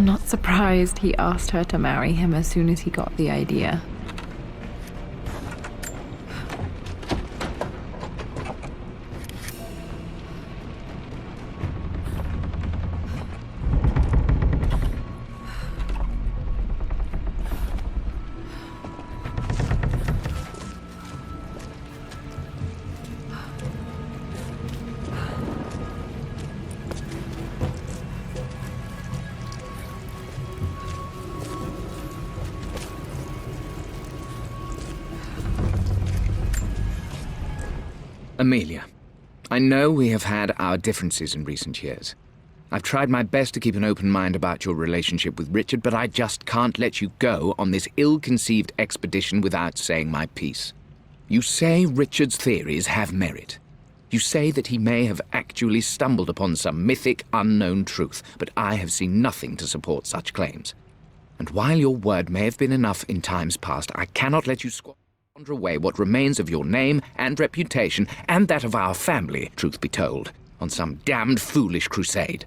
I'm not surprised he asked her to marry him as soon as he got the idea. Amelia, I know we have had our differences in recent years. I've tried my best to keep an open mind about your relationship with Richard, but I just can't let you go on this ill-conceived expedition without saying my piece. You say Richard's theories have merit. You say that he may have actually stumbled upon some mythic, unknown truth, but I have seen nothing to support such claims. And while your word may have been enough in times past, I cannot let you squander away what remains of your name and reputation, and that of our family, truth be told, on some damned foolish crusade.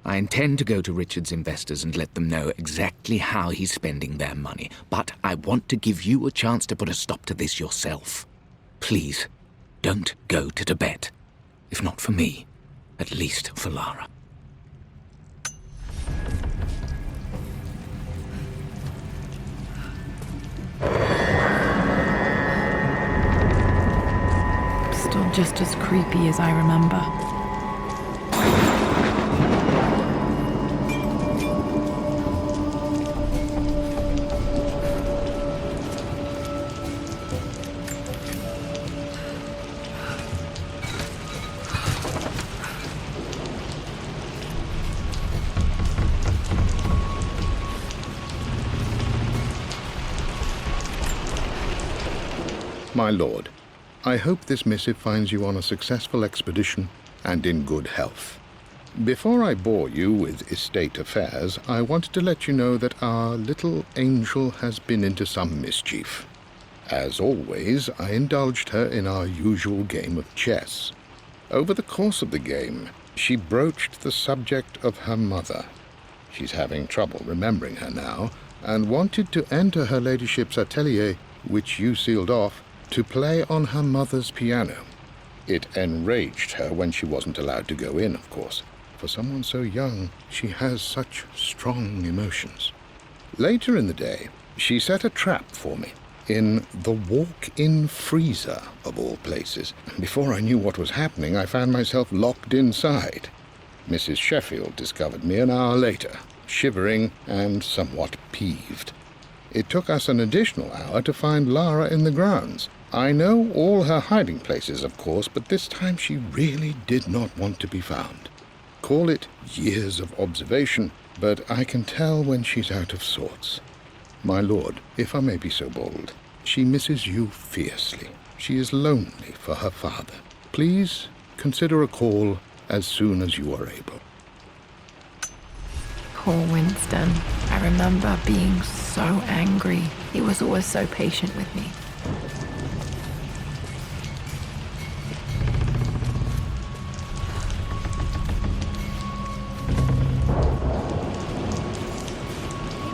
I intend to go to Richard's investors and let them know exactly how he's spending their money, but I want to give you a chance to put a stop to this yourself. Please, don't go to Tibet. If not for me, at least for Lara. Still just as creepy as I remember. My lord, I hope this missive finds you on a successful expedition and in good health. Before I bore you with estate affairs, I wanted to let you know that our little angel has been into some mischief. As always, I indulged her in our usual game of chess. Over the course of the game, she broached the subject of her mother. She's having trouble remembering her now, and wanted to enter her ladyship's atelier, which you sealed off, to play on her mother's piano. It enraged her when she wasn't allowed to go in, of course. For someone so young, she has such strong emotions. Later in the day, she set a trap for me in the walk-in freezer, of all places. Before I knew what was happening, I found myself locked inside. Mrs. Sheffield discovered me an hour later, shivering and somewhat peeved. It took us an additional hour to find Lara in the grounds. I know all her hiding places, of course, but this time she really did not want to be found. Call it years of observation, but I can tell when she's out of sorts. My lord, if I may be so bold, she misses you fiercely. She is lonely for her father. Please consider a call as soon as you are able. Poor Winston. I remember being so angry. He was always so patient with me.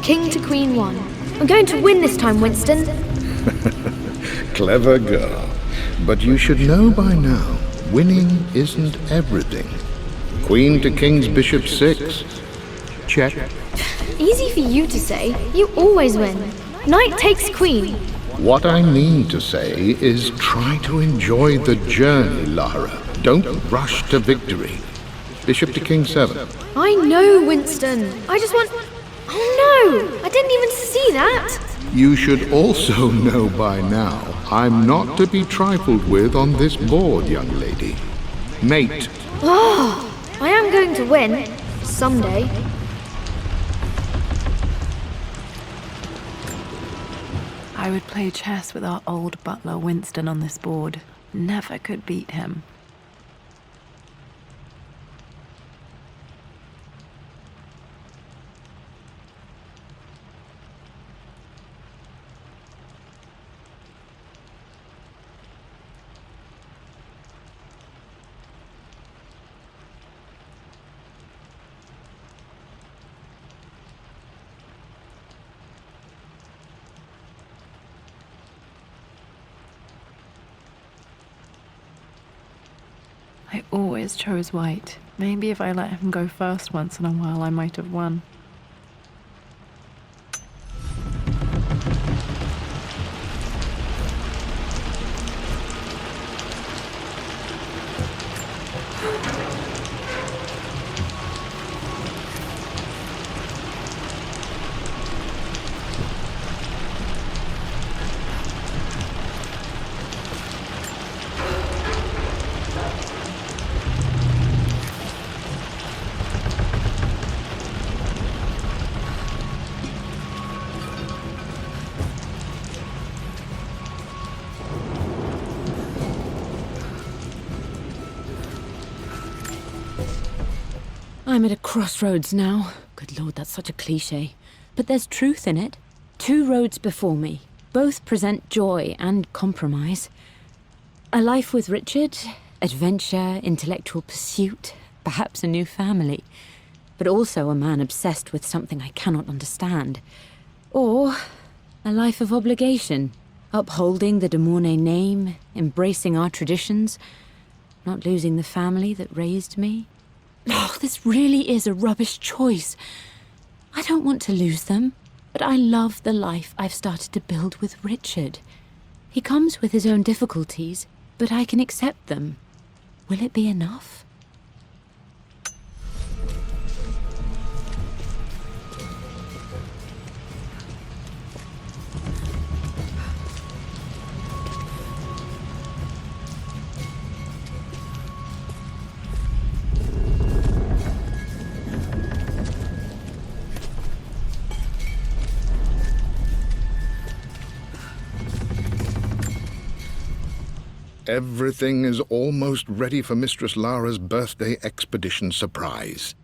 King to Queen 1. I'm going to win this time, Winston. Clever girl. But you should know by now, winning isn't everything. Queen to King's Bishop 6. Check. Easy for you to say. You always win. Knight takes queen. What I mean to say is try to enjoy the journey, Lara. Don't rush to victory. Bishop to King 7. I know, Winston. I just want... Oh no! I didn't even see that! You should also know by now, I'm not to be trifled with on this board, young lady. Mate. Oh, I am going to win. Someday. I would play chess with our old butler Winston on this board. Never could beat him. I always chose white. Maybe if I let him go first once in a while, I might have won. I'm at a crossroads now. Good Lord, that's such a cliche. But there's truth in it. 2 roads before me. Both present joy and compromise. A life with Richard, adventure, intellectual pursuit, perhaps a new family. But also a man obsessed with something I cannot understand. Or a life of obligation, upholding the de Mornay name, embracing our traditions, not losing the family that raised me. Oh, this really is a rubbish choice. I don't want to lose them, but I love the life I've started to build with Richard. He comes with his own difficulties, but I can accept them. Will it be enough? Everything is almost ready for Mistress Lara's birthday expedition surprise.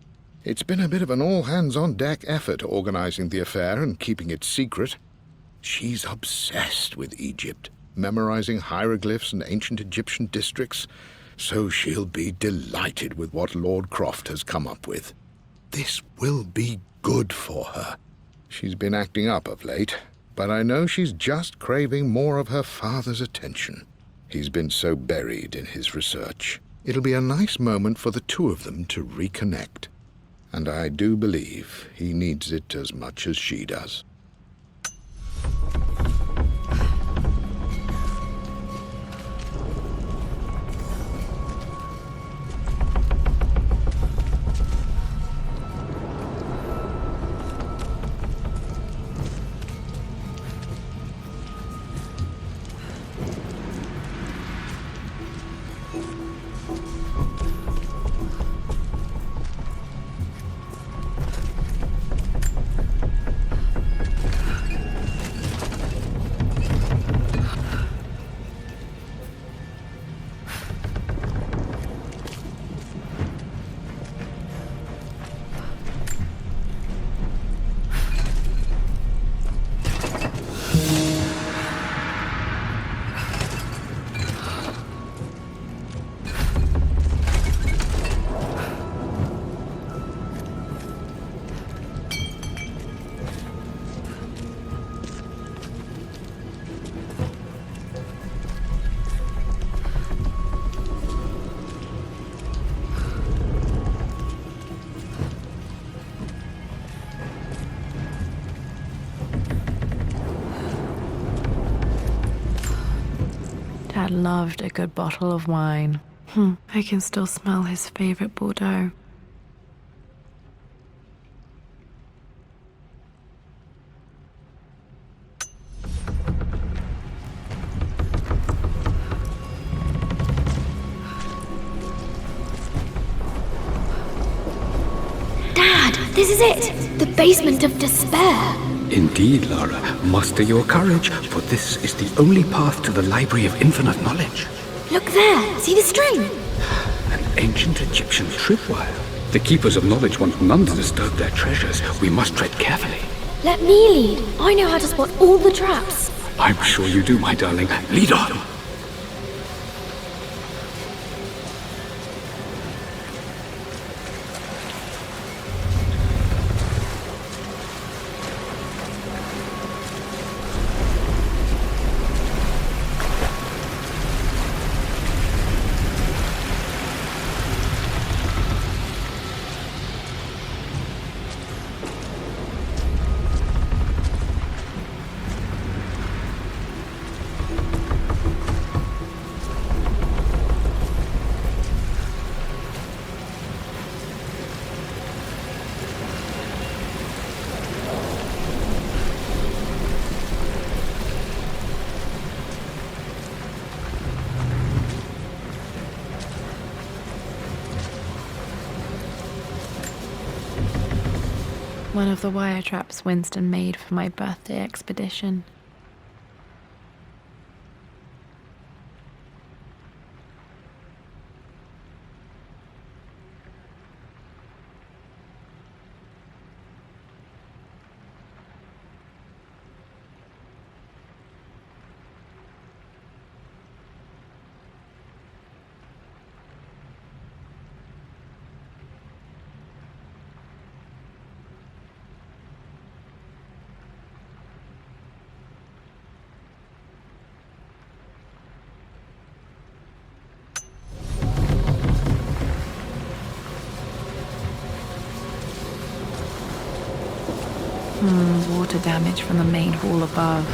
It's been a bit of an all-hands-on-deck effort organizing the affair and keeping it secret. She's obsessed with Egypt, memorizing hieroglyphs and ancient Egyptian districts, so she'll be delighted with what Lord Croft has come up with. This will be good for her. She's been acting up of late, but I know she's just craving more of her father's attention. He's been so buried in his research. It'll be a nice moment for the 2 of them to reconnect. And I do believe he needs it as much as she does. Dad loved a good bottle of wine. I can still smell his favorite Bordeaux. Dad, this is it! The basement of despair! Indeed, Lara. Muster your courage, for this is the only path to the Library of Infinite Knowledge. Look there! See the string? An ancient Egyptian tripwire. The Keepers of Knowledge want none to disturb their treasures. We must tread carefully. Let me lead. I know how to spot all the traps. I'm sure you do, my darling. Lead on! one of the wire traps Winston made for my birthday expedition. Water damage from the main hall above.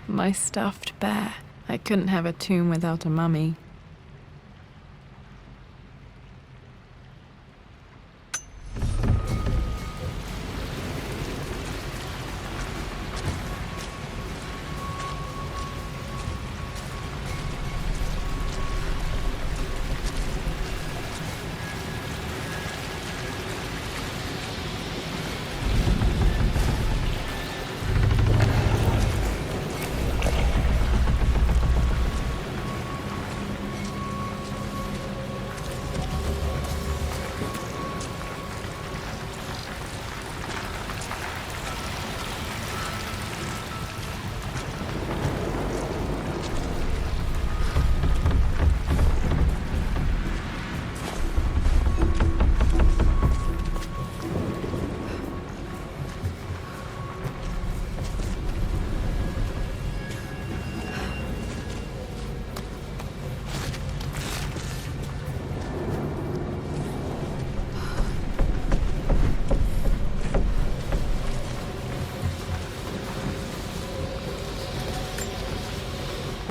My stuffed bear. I couldn't have a tomb without a mummy.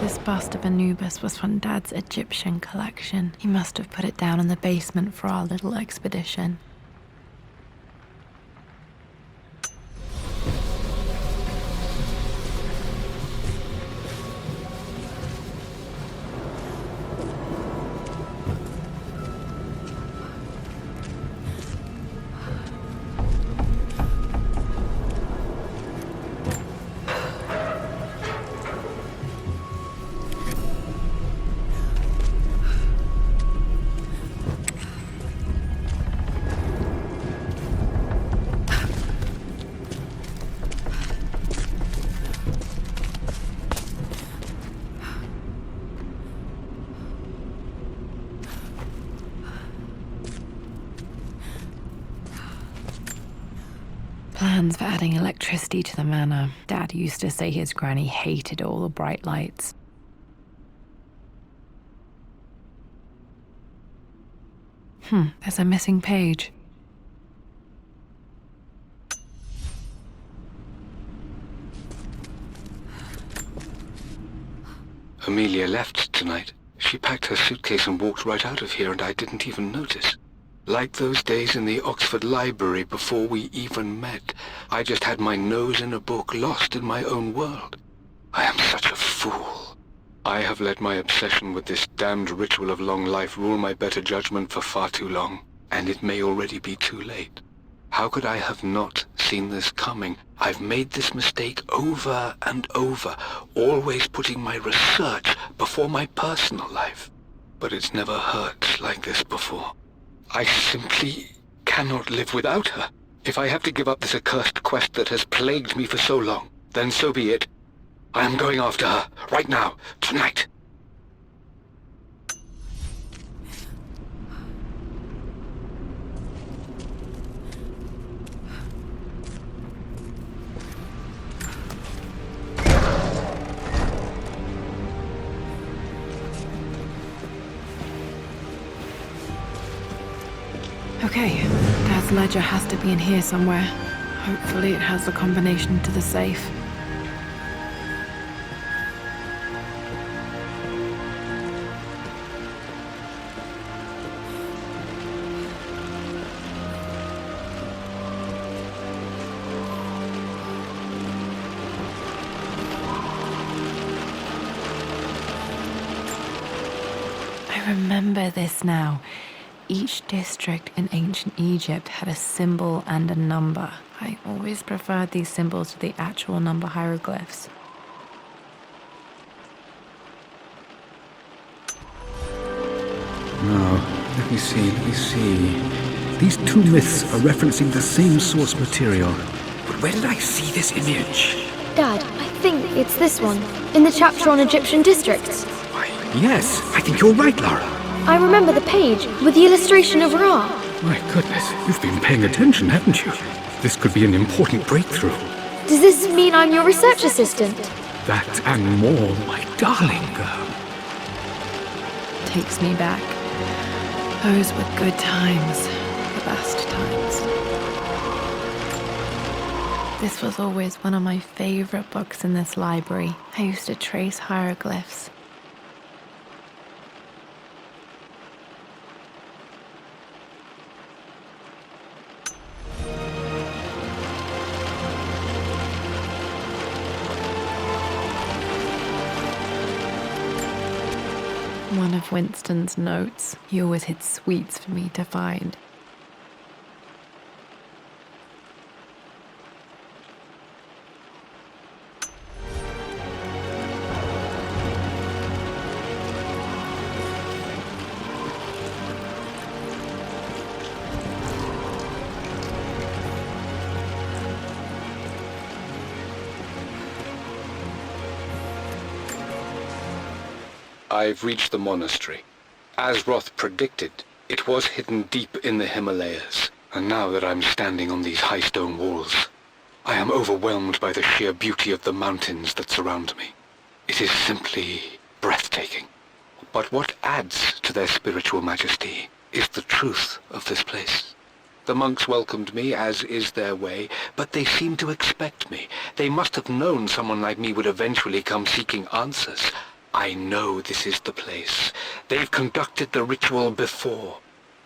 This bust of Anubis was from Dad's Egyptian collection. He must have put it down in the basement for our little expedition. Plans for adding electricity to the manor. Dad used to say his granny hated all the bright lights. There's a missing page. Amelia left tonight. She packed her suitcase and walked right out of here, and I didn't even notice. Like those days in the Oxford Library before we even met, I just had my nose in a book, lost in my own world. I am such a fool. I have let my obsession with this damned ritual of long life rule my better judgment for far too long, and it may already be too late. How could I have not seen this coming? I've made this mistake over and over, always putting my research before my personal life. But it's never hurt like this before. I simply cannot live without her. If I have to give up this accursed quest that has plagued me for so long, then so be it. I am going after her, right now, tonight. Okay, Dad's ledger has to be in here somewhere. Hopefully it has the combination to the safe. I remember this now. Each district in ancient Egypt had a symbol and a number. I always preferred these symbols to the actual number hieroglyphs. Now, let me see. These two myths are referencing the same source material. But where did I see this image? Dad, I think it's this one, in the chapter on Egyptian districts. Why, yes, I think you're right, Lara. I remember the page with the illustration of Ra. My goodness, you've been paying attention, haven't you? This could be an important breakthrough. Does this mean I'm your research assistant? That and more, my darling girl. Takes me back. Those were good times. The best times. This was always one of my favorite books in this library. I used to trace hieroglyphs. One of Winston's notes. He always hid sweets for me to find. I've reached the monastery. As Roth predicted, it was hidden deep in the Himalayas, and now that I'm standing on these high stone walls, I am overwhelmed by the sheer beauty of the mountains that surround me. It is simply breathtaking. But what adds to their spiritual majesty is the truth of this place. The monks welcomed me, as is their way, but they seemed to expect me. They must have known someone like me would eventually come seeking answers. I know this is the place. They've conducted the ritual before.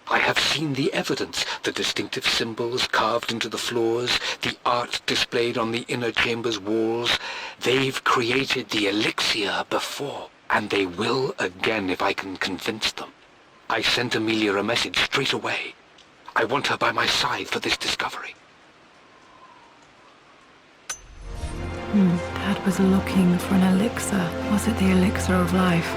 I have seen the evidence, the distinctive symbols carved into the floors, the art displayed on the inner chamber's walls. They've created the elixir before, and they will again if I can convince them. I sent Amelia a message straight away. I want her by my side for this discovery. Dad was looking for an elixir. Was it the elixir of life?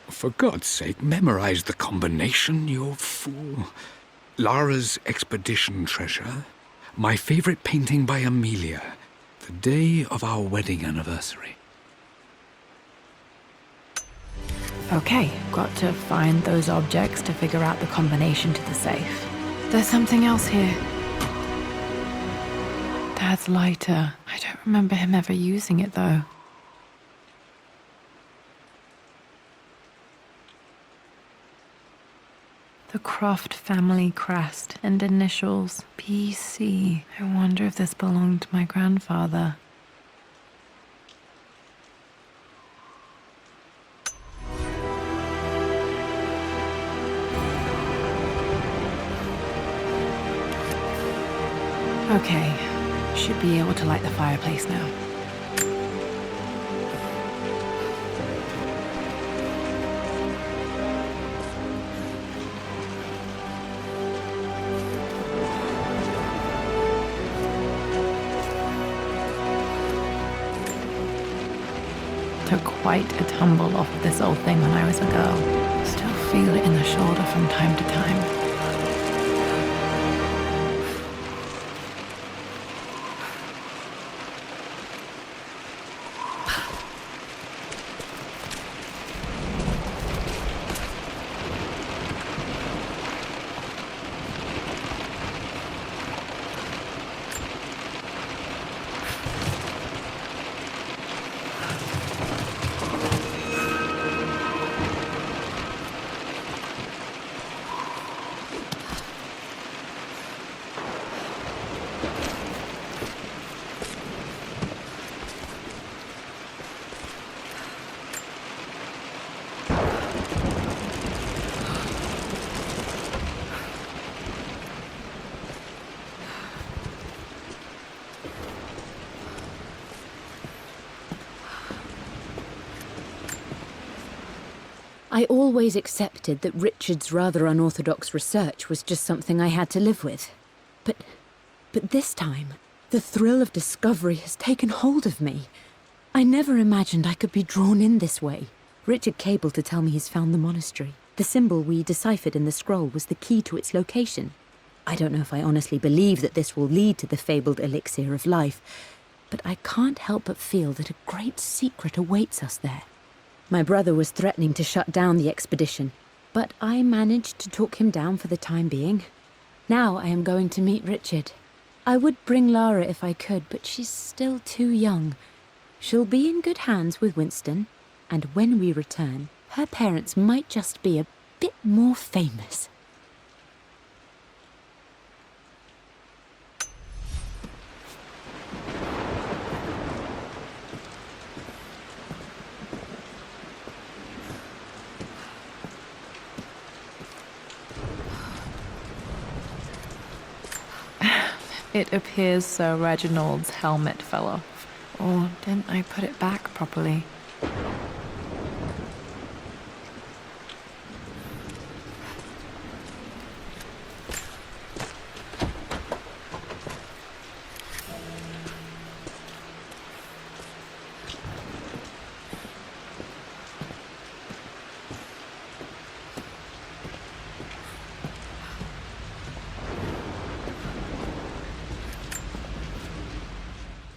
For God's sake, memorize the combination, you fool. Lara's expedition treasure, my favorite painting by Amelia, the day of our wedding anniversary. Okay, got to find those objects to figure out the combination to the safe. There's something else here. Dad's lighter. I don't remember him ever using it, though. The Croft family crest and initials BC. I wonder if this belonged to my grandfather. Okay, should be able to light the fireplace now. Took quite a tumble off of this old thing when I was a girl. Still feel it in the shoulder from time to time. I always accepted that Richard's rather unorthodox research was just something I had to live with. But this time, the thrill of discovery has taken hold of me. I never imagined I could be drawn in this way. Richard cabled to tell me he's found the monastery. The symbol we deciphered in the scroll was the key to its location. I don't know if I honestly believe that this will lead to the fabled elixir of life, but I can't help but feel that a great secret awaits us there. My brother was threatening to shut down the expedition, but I managed to talk him down for the time being. Now I am going to meet Richard. I would bring Lara if I could, but she's still too young. She'll be in good hands with Winston, and when we return, her parents might just be a bit more famous. It appears Sir Reginald's helmet fell off. Or didn't I put it back properly?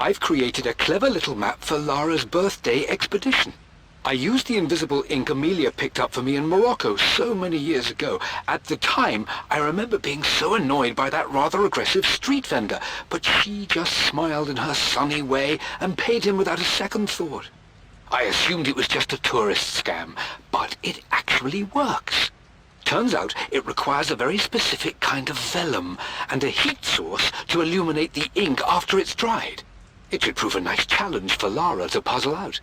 I've created a clever little map for Lara's birthday expedition. I used the invisible ink Amelia picked up for me in Morocco so many years ago. At the time, I remember being so annoyed by that rather aggressive street vendor, but she just smiled in her sunny way and paid him without a second thought. I assumed it was just a tourist scam, but it actually works. Turns out it requires a very specific kind of vellum and a heat source to illuminate the ink after it's dried. It should prove a nice challenge for Lara to puzzle out.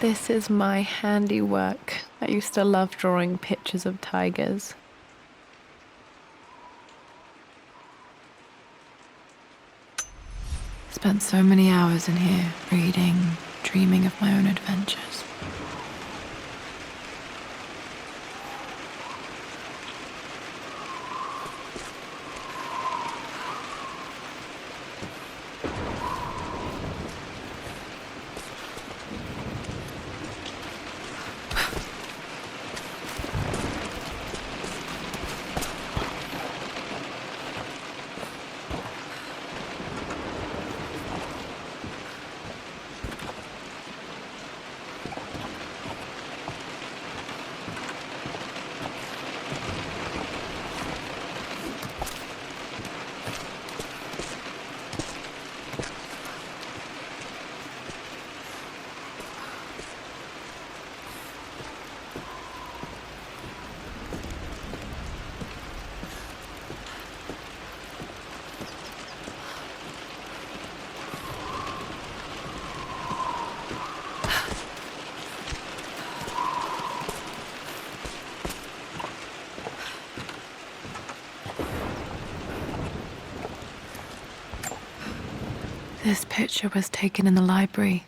This is my handiwork. I used to love drawing pictures of tigers. Spent so many hours in here, reading, dreaming of my own adventures. This picture was taken in the library.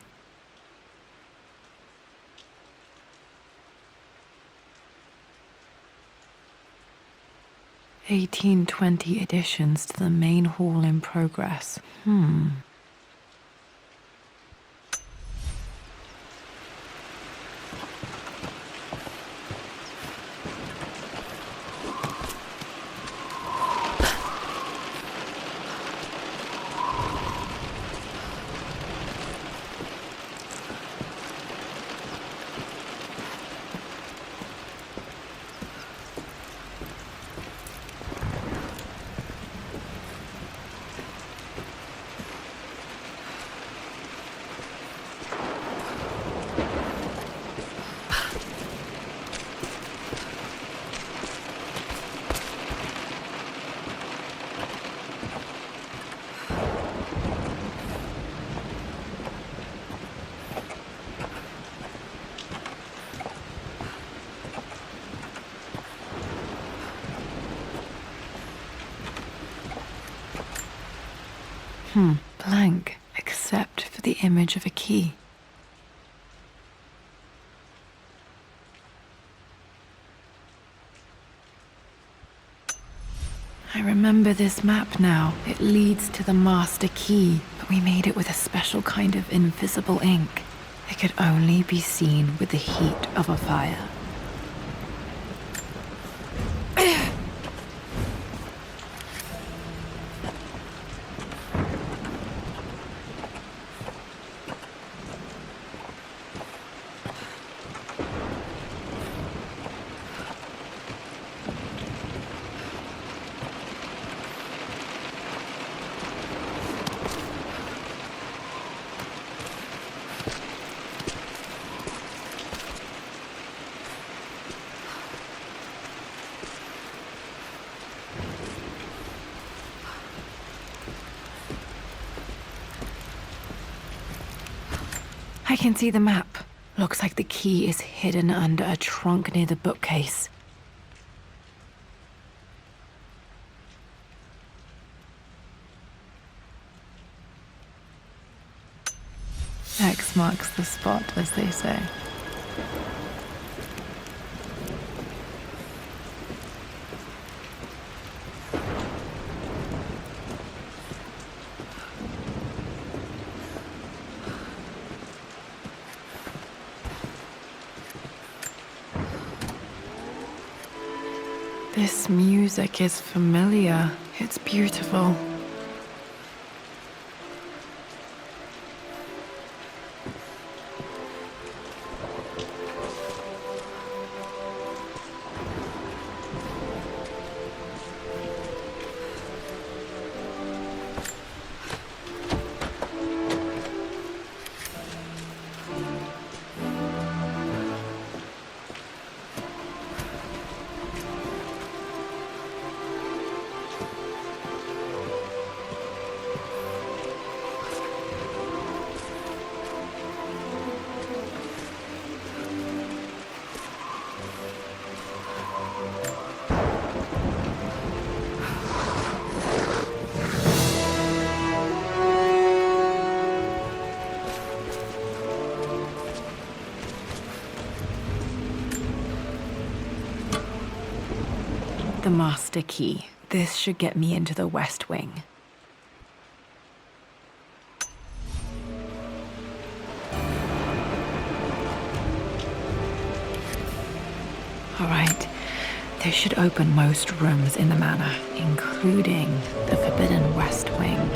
(1820) additions to the main hall in progress. Blank, except for the image of a key. I remember this map now. It leads to the master key, but we made it with a special kind of invisible ink. It could only be seen with the heat of a fire. I can see the map. Looks like the key is hidden under a trunk near the bookcase. X marks the spot, as they say. This music is familiar. It's beautiful. The master key. This should get me into the West Wing. All right. This should open most rooms in the manor, including the Forbidden West Wing.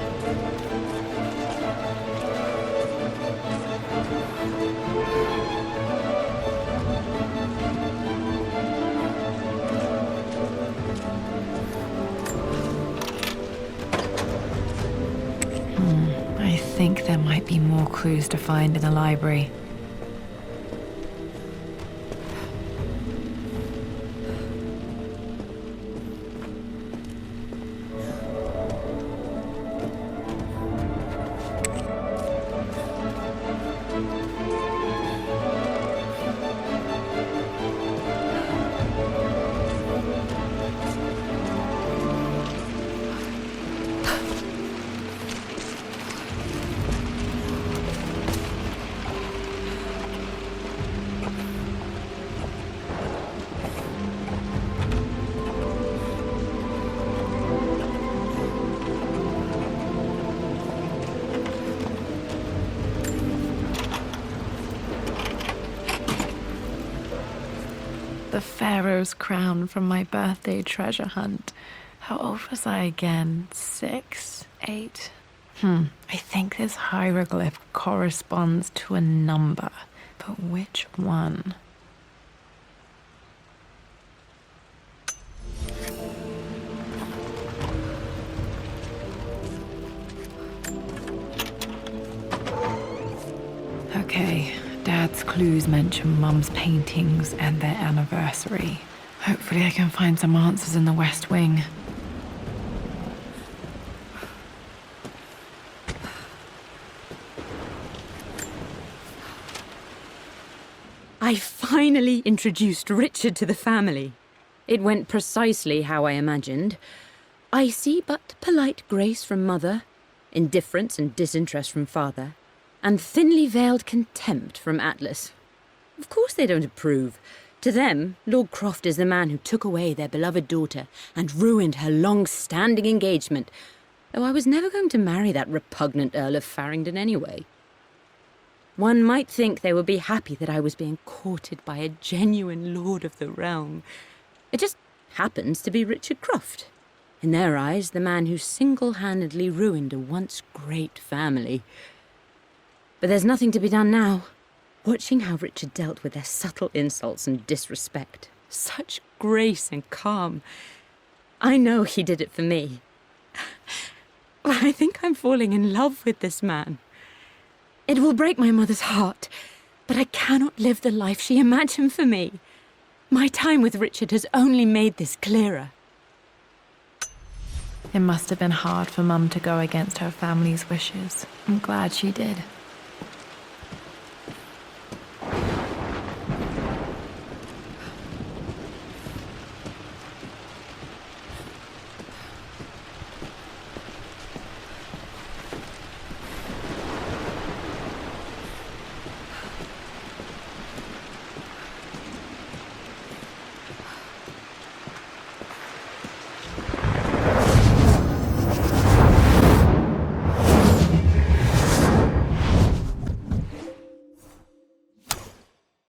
I think there might be more clues to find in the library. The Pharaoh's crown from my birthday treasure hunt. How old was I again? 6? 8? I think this hieroglyph corresponds to a number, but which one? Okay. Dad's clues mention Mum's paintings and their anniversary. Hopefully I can find some answers in the West Wing. I finally introduced Richard to the family. It went precisely how I imagined. I see but polite grace from Mother, indifference and disinterest from father, and thinly veiled contempt from Atlas. Of course they don't approve. To them, Lord Croft is the man who took away their beloved daughter and ruined her long-standing engagement, though I was never going to marry that repugnant Earl of Farringdon anyway. One might think they would be happy that I was being courted by a genuine lord of the realm. It just happens to be Richard Croft. In their eyes, the man who single-handedly ruined a once great family. But there's nothing to be done now. Watching how Richard dealt with their subtle insults and disrespect. Such grace and calm. I know he did it for me. I think I'm falling in love with this man. It will break my mother's heart, but I cannot live the life she imagined for me. My time with Richard has only made this clearer. It must have been hard for Mum to go against her family's wishes. I'm glad she did.